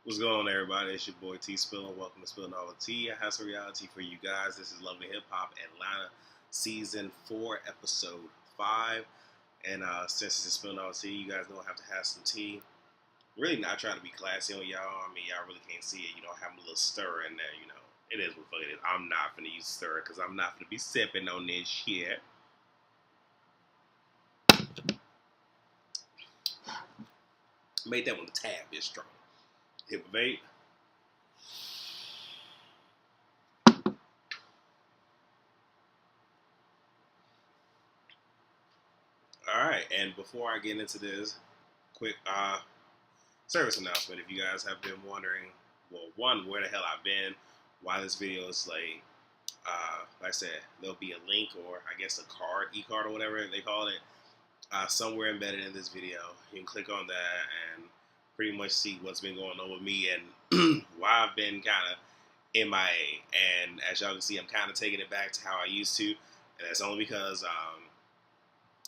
What's going on, everybody? It's your boy T Spill, and welcome to Spilling All the Tea. I have some reality for you guys. This is Lovely Hip Hop Atlanta, Season 4, Episode 5. And since this is Spilling All the Tea, you guys know I have to have some tea. Really not trying to be classy on y'all. I mean, y'all really can't see it. Having a little stir in there, It is what the fuck it is. I'm not going to use stir because I'm not going to be sipping on this shit. Made that one a tad bit strong. Hit a vape. Alright, and before I get into this, quick service announcement. If you guys have been wondering, well, one, where the hell I've been, why this video is late, like I said, there'll be a link or I guess a card, e-card or whatever they call it, somewhere embedded in this video. You can click on that and pretty much see what's been going on with me and why I've been kind of MIA. And as y'all can see, I'm kind of taking it back to how I used to, and that's only because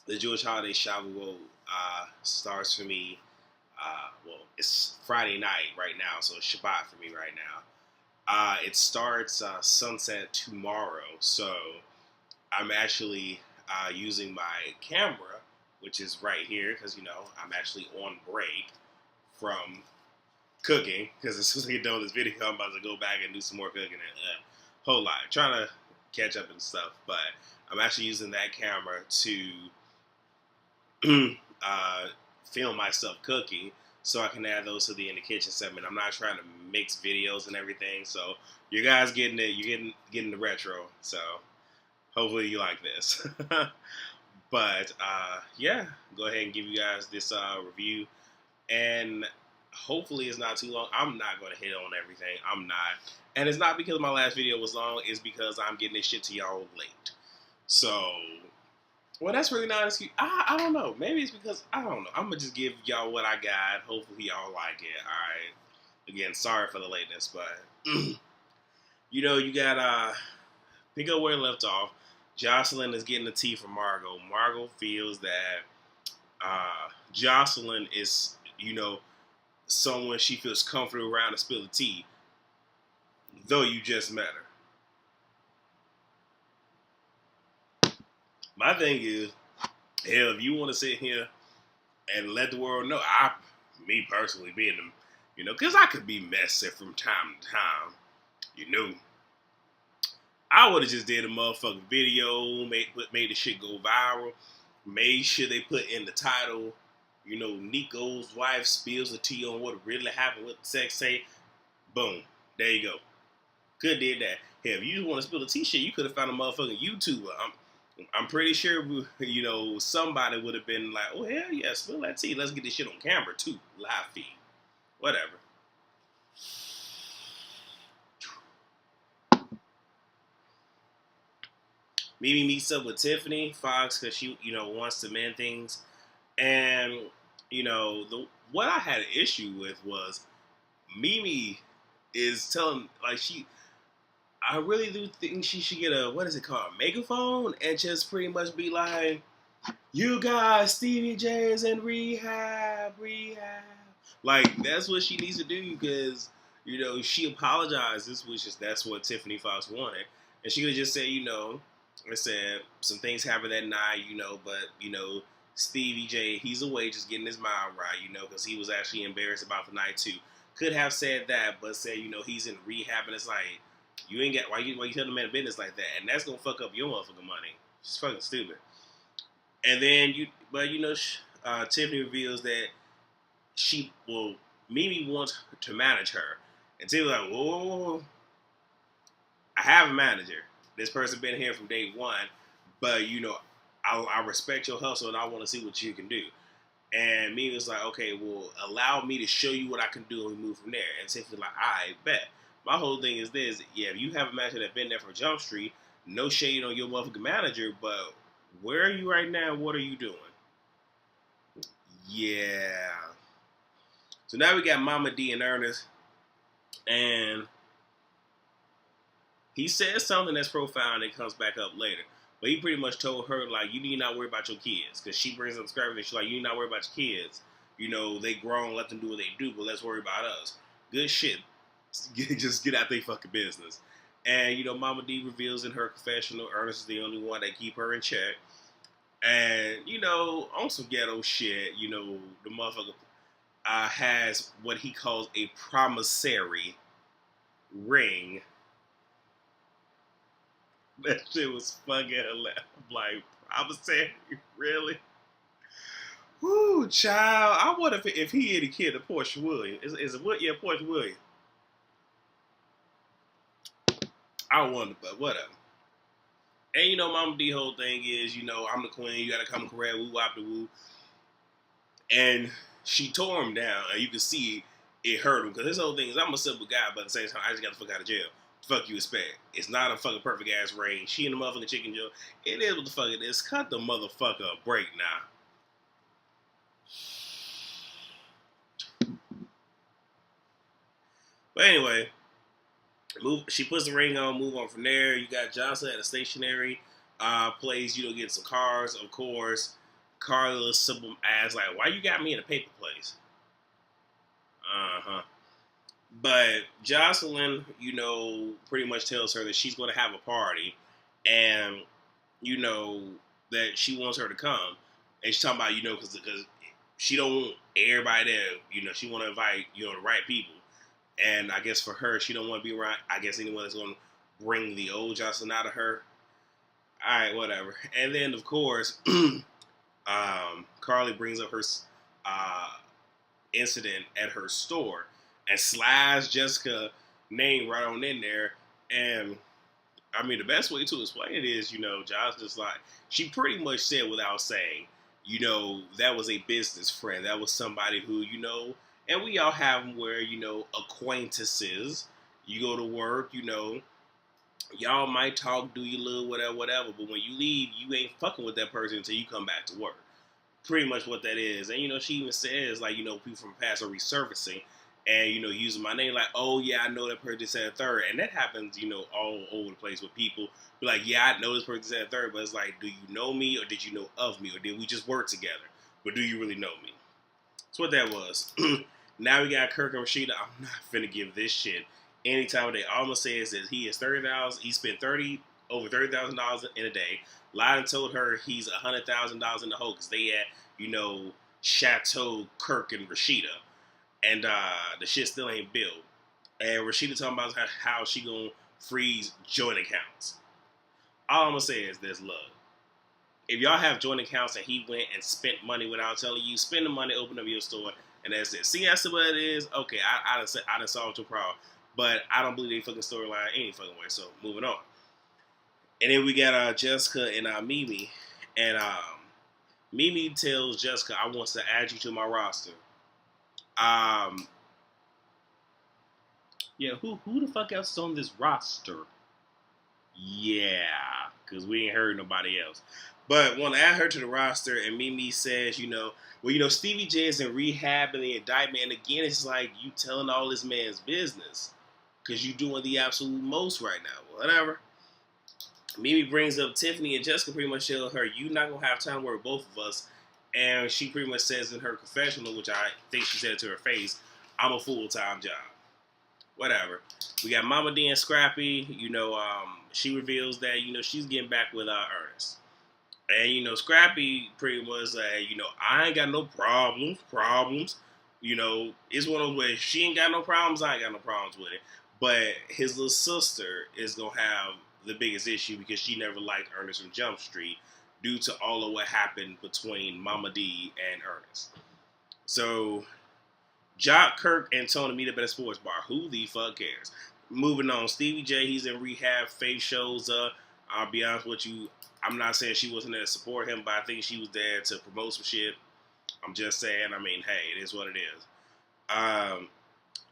the Jewish holiday Shavuot starts for me. Well, it's Friday night right now, so it's Shabbat for me right now. It starts sunset tomorrow, so I'm actually using my camera, which is right here, because I'm actually on break from cooking, because as soon as I get done with this video, I'm about to go back and do some more cooking and whole lot, trying to catch up and stuff. But I'm actually using that camera to film myself cooking, so I can add those to the in the kitchen segment. I'm not trying to mix videos and everything, so you guys getting it. You're getting the retro. So hopefully you like this. But yeah, go ahead and give you guys this review, and hopefully it's not too long. I'm not going to hit on everything. I'm not, and it's not because my last video was long. It's because I'm getting this shit to y'all late. So. Well, that's really not an excuse. I don't know. Maybe it's because, I don't know. I'm going to just give y'all what I got. Hopefully y'all like it. All right. Again, sorry for the lateness, but, you got, pick up where it left off. Jocelyn is getting the tea from Margot. Margot feels that Jocelyn is, someone she feels comfortable around to spill the tea, though you just met her. My thing is, hell, if you want to sit here and let the world know, me personally being them, because I could be messy from time to time, I would have just did a motherfucking video, made the shit go viral, made sure they put in the title, Nico's wife spills the tea on what really happened with the sex tape. Boom, there you go. Could did that. Hell, if you just want to spill the tea shit, you could have found a motherfucking YouTuber. I'm pretty sure, somebody would have been like, oh, hell yeah, spill that tea. Let's get this shit on camera, too. Live feed. Whatever. Mimi meets up with Tiffany Fox because she, wants to mend things. And, what I had an issue with was Mimi is telling, I really do think she should get a, what is it called, a megaphone, and just pretty much be like, you guys, Stevie J is in rehab. Like, that's what she needs to do, because, she apologized, that's what Tiffany Fox wanted. And she could have just said, I said, some things happened that night, but, Stevie J, he's away just getting his mind right, because he was actually embarrassed about the night, too. Could have said that, but said, he's in rehab, and it's like, you ain't got, why you tell the man business like that? And that's gonna fuck up your motherfucking money. It's fucking stupid. And then Tiffany reveals that Mimi wants to manage her. And Tiffany's like, whoa, I have a manager. This person been here from day one, but I respect your hustle and I want to see what you can do. And Mimi was like, okay, well, allow me to show you what I can do and we move from there. And Tiffany's like, I bet. My whole thing is this, yeah, if you have a manager that's been there from Jump Street, no shade on your motherfucking manager, but where are you right now? What are you doing? Yeah. So now we got Mama D and Ernest, and he says something that's profound and comes back up later. But he pretty much told her, like, you need not worry about your kids. Because she brings up the script and she's like, you need not worry about your kids. They grown, let them do what they do, but let's worry about us. Good shit. Just get out their fucking business. And Mama D reveals in her confessional, Ernest is the only one that keep her in check. And on some ghetto shit, the motherfucker has what he calls a promissory ring. That shit was fucking hilarious. Like, promissory, really? Whoo, child. I wonder if he had a kid, a Portia Williams. Is it what? Yeah, Portia Williams. I wonder, but whatever. And Mama D whole thing is, I'm the queen, you gotta come correct, woo wop the woo. And she tore him down, and you can see it hurt him, because this whole thing is, I'm a simple guy, but at the same time, I just got the fuck out of jail. Fuck you expect. It's not a fucking perfect ass ring. She in the motherfucking chicken jail. It is what the fuck it is. Cut the motherfucker a break now. But anyway, she puts the ring on, move on from there. You got Johnson at a stationary place, get some cars, of course. Carla's simple ass, like, why you got me in a paper place? But Jocelyn, pretty much tells her that she's going to have a party, and, that she wants her to come. And she's talking about, because she don't want everybody there. She want to invite, the right people. And I guess for her, she don't want to be around, I guess, anyone that's going to bring the old Jocelyn out of her. All right, whatever. And then, of course, Carly brings up her incident at her store and slides Jessica's name right on in there. And, I mean, the best way to explain it is, Jocelyn's like, she pretty much said without saying, that was a business friend. That was somebody who, and we all have them where, acquaintances, you go to work, y'all might talk, do your little whatever, but when you leave, you ain't fucking with that person until you come back to work. Pretty much what that is. And, she even says, like, people from the past are resurfacing and, using my name like, oh, yeah, I know that person said third. And that happens, all over the place with people. Be like, yeah, I know this person said third, but it's like, do you know me or did you know of me or did we just work together? But do you really know me? That's what that was. Now we got Kirk and Rashida. I'm not finna give this shit any time of day. All I'm gonna say is that he is $30,000. He spent over $30,000 in a day. Lied and told her he's $100,000 in the hole because they at Chateau Kirk and Rashida, and the shit still ain't built. And Rashida talking about how she gonna freeze joint accounts. All I'm gonna say is this: look, if y'all have joint accounts and he went and spent money without telling you, spend the money, open up your store. And that's it. See, that's what it is. Okay, I done solved your problem. But I don't believe they fucking storyline any fucking way. So, moving on. And then we got Jessica and Mimi. And Mimi tells Jessica, I want to add you to my roster. Yeah, who the fuck else is on this roster? Yeah, because we ain't heard nobody else. But want to add her to the roster, and Mimi says, Stevie J is in rehab and the indictment. And again, it's like you telling all this man's business because you doing the absolute most right now. Whatever. Mimi brings up Tiffany, and Jessica pretty much tells her, you're not going to have time to work both of us. And she pretty much says in her confessional, which I think she said to her face, I'm a full-time job. Whatever. We got Mama D and Scrappy. She reveals that, she's getting back with Ernest. And, Scrappy pretty much like, I ain't got no problems. It's one of those ways, she ain't got no problems, I ain't got no problems with it. But his little sister is going to have the biggest issue because she never liked Ernest from Jump Street due to all of what happened between Mama D and Ernest. So, Jock, Kirk, and Tony meet up at a sports bar. Who the fuck cares? Moving on, Stevie J, he's in rehab. Faith shows up. I'll be honest with you, I'm not saying she wasn't there to support him, but I think she was there to promote some shit. I'm just saying, hey, it is what it is.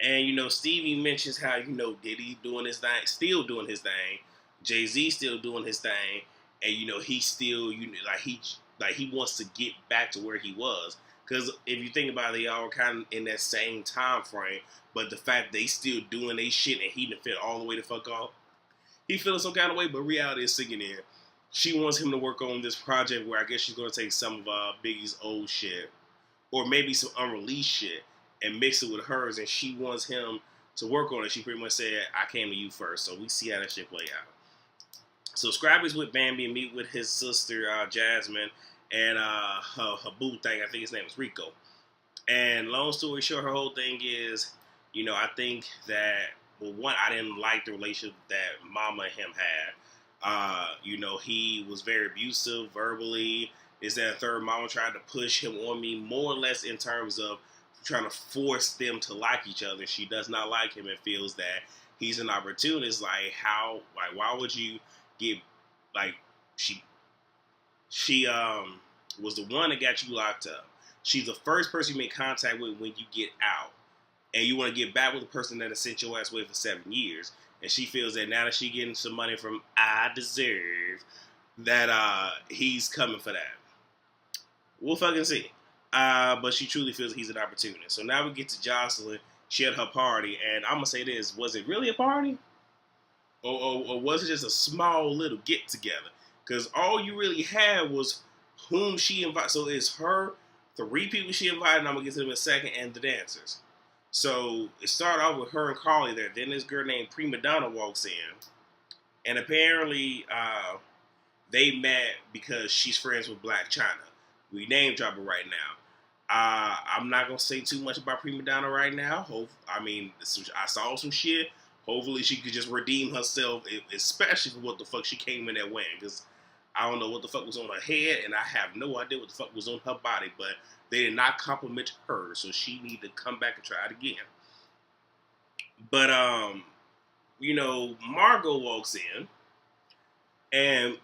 And, Stevie mentions how, Diddy doing his thing, still doing his thing. Jay-Z still doing his thing. And, he still, he wants to get back to where he was. Because if you think about it, they all were kind of in that same time frame. But the fact they still doing their shit and he done fit all the way the fuck off. He feeling some kind of way, but reality is sinking in. She wants him to work on this project where I guess she's going to take some of Biggie's old shit. Or maybe some unreleased shit. and mix it with hers, and she wants him to work on it. She pretty much said, I came to you first. So we see how that shit play out. So Scrappy's with Bambi and meet with his sister, Jasmine, and her boo thing. I think his name is Rico. And long story short, her whole thing is, I think that, well, one, I didn't like the relationship that Mama and him had. He was very abusive verbally. Is that third? Mama tried to push him on me more or less in terms of trying to force them to like each other. She does not like him and feels that he's an opportunist. Why would you get, she was the one that got you locked up. She's the first person you make contact with when you get out. And you want to get back with the person that has sent your ass away for 7 years. And she feels that now that she's getting some money from I Deserve, that he's coming for that. We'll fucking see. But she truly feels he's an opportunist. So now we get to Jocelyn. She had her party. And I'm going to say this. Was it really a party? Or was it just a small little get-together? Because all you really had was whom she invited. So it's her, 3 people she invited, and I'm going to get to them in a second, and the dancers. So it started off with her and Carly there. Then this girl named Prima Donna walks in. And apparently they met because she's friends with Black China. We name drop her right now. I'm not going to say too much about Prima Donna right now. I saw some shit. Hopefully she could just redeem herself, especially for what the fuck she came in there wearing. Because I don't know what the fuck was on her head, and I have no idea what the fuck was on her body. But they did not compliment her, so she needed to come back and try it again. But, Margot walks in, and,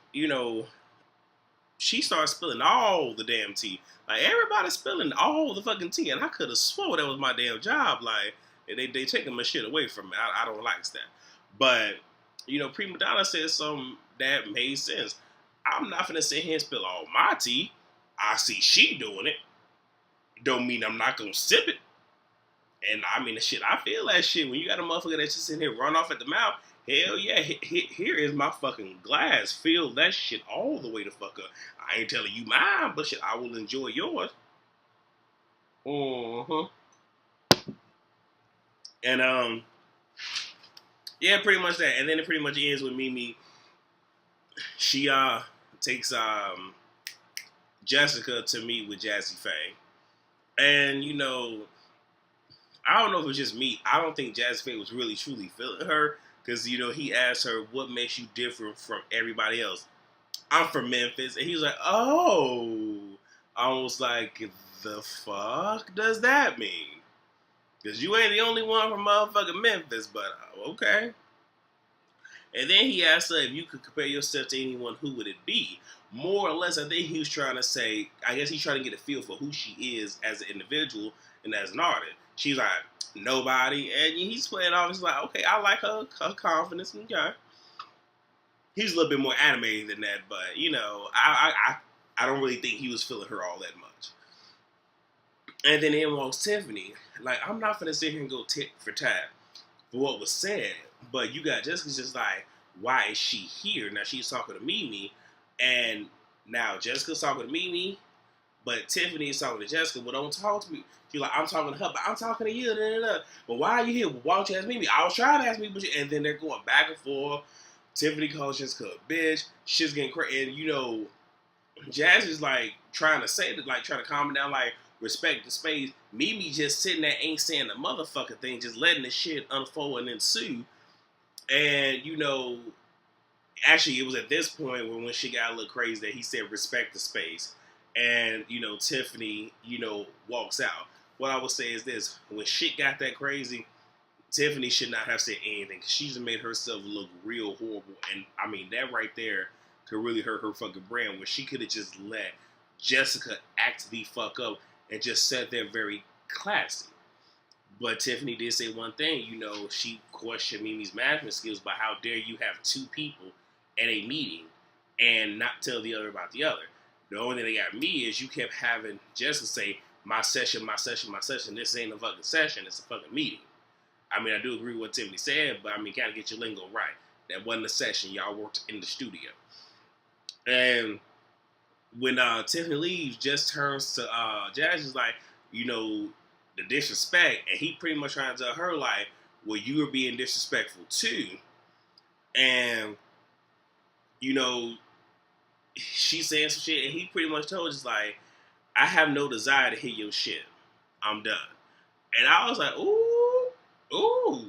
she starts spilling all the damn tea. Like, everybody's spilling all the fucking tea, and I could have swore that was my damn job. Like, they taking my shit away from me. I don't like that. But, Prima Donna said something that made sense. I'm not finna sit here and spill all my tea. I see she doing it. Don't mean I'm not gonna sip it. And I mean, the shit, I feel that shit. When you got a motherfucker that's just in here run off at the mouth, hell yeah, here is my fucking glass. Fill that shit all the way the fuck up. I ain't telling you mine, but shit, I will enjoy yours. And yeah, pretty much that. And then it pretty much ends with Mimi. She takes Jessica to meet with Jazzy Faye. And I don't know if it was just me. I don't think Jazzy Faye was really truly feeling her. Because, he asked her, what makes you different from everybody else? I'm from Memphis. And he was like, oh. I was like, the fuck does that mean? Because you ain't the only one from motherfucking Memphis, but okay. And then he asked her, if you could compare yourself to anyone, who would it be? More or less, I think he was trying to say, I guess he's trying to get a feel for who she is as an individual and as an artist. She's like, nobody. And he's playing off, he's like, okay, I like her confidence. Okay. He's a little bit more animated than that, but, I don't really think he was feeling her all that much. And then in walks Tiffany. Like, I'm not finna sit here and go tit for tat for what was said, but you got Jessica's just like, why is she here? Now she's talking to Mimi, and now Jessica's talking to Mimi, but Tiffany is talking to Jessica, but don't talk to me. She's like, I'm talking to her, but I'm talking to you. Da, da, da. But why are you here? Why don't you ask Mimi? I was trying to ask Mimi, and then they're going back and forth. Tiffany calls Jessica a bitch. Shit's getting crazy. And, Jazz is like trying to say that, like trying to calm it down, like respect the space. Mimi just sitting there ain't saying the motherfucking thing, just letting the shit unfold and ensue. And, actually it was at this point when shit got a little crazy that he said respect the space. And, Tiffany, walks out. What I would say is this. When shit got that crazy, Tiffany should not have said anything. Because she's made herself look real horrible. And, I mean, that right there could really hurt her fucking brand. Where she could have just let Jessica act the fuck up and just sat there very classy. But Tiffany did say one thing. She questioned Mimi's management skills. But how dare you have 2 people at a meeting and not tell the other about the other? The only thing that got me is you kept having Jessica say, my session, my session, my session. This ain't a fucking session. It's a fucking meeting. I mean, I do agree with what Tiffany said, but I mean, gotta get your lingo right. That wasn't a session. Y'all worked in the studio. And when Tiffany leaves, Jess turns to Jazz is like, the disrespect, and he pretty much trying to tell her like, well, you were being disrespectful too, and you know, she saying some shit, and he pretty much told us like, I have no desire to hear your shit. I'm done. And I was like, ooh, ooh.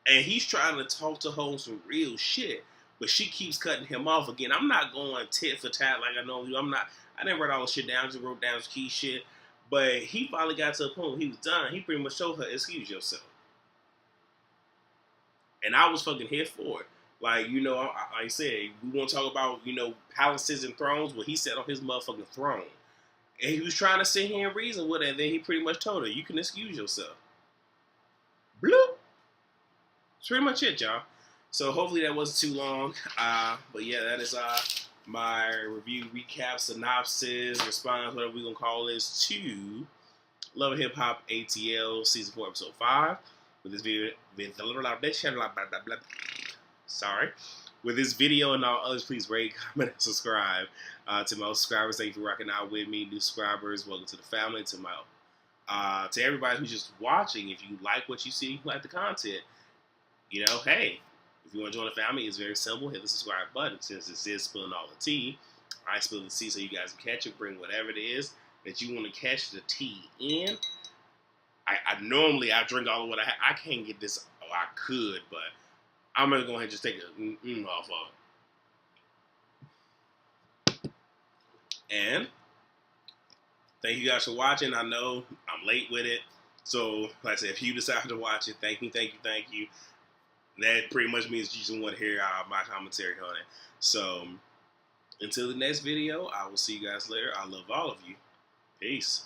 And he's trying to talk to her on some real shit, but she keeps cutting him off again. I'm not going tit for tat like I normally do. I didn't write all the shit down. I just wrote down key shit. But he finally got to a point where he was done. He pretty much told her, excuse yourself. And I was fucking here for it. Like, you know, like I said, we want to talk about, you know, palaces and thrones. Well, he sat on his motherfucking throne. And he was trying to sit here and reason with her. And then he pretty much told her, you can excuse yourself. Bloop. That's pretty much it, y'all. So hopefully that wasn't too long. But yeah, that is my review, recap, synopsis, response, whatever we're going to call this, to Love and Hip Hop ATL Season 4, Episode 5. With this video, with this video and all others, please rate, comment, and subscribe. To my subscribers, thank you for rocking out with me. New subscribers, welcome to the family. To everybody who's just watching, if you like what you see, you like the content, you know, hey, if you want to join the family, it's very simple. Hit the subscribe button. Since this is spilling all the tea, I spill the tea so you guys can catch it. Bring whatever it is that you want to catch the tea in. I normally drink all of what I can't get this. Oh, I could, but I'm gonna go ahead and just take a off of it. And thank you guys for watching. I know I'm late with it, so like I said, if you decide to watch it, thank you. That pretty much means you just want to hear my commentary on it. So until the next video, I will see you guys later. I love all of you. Peace.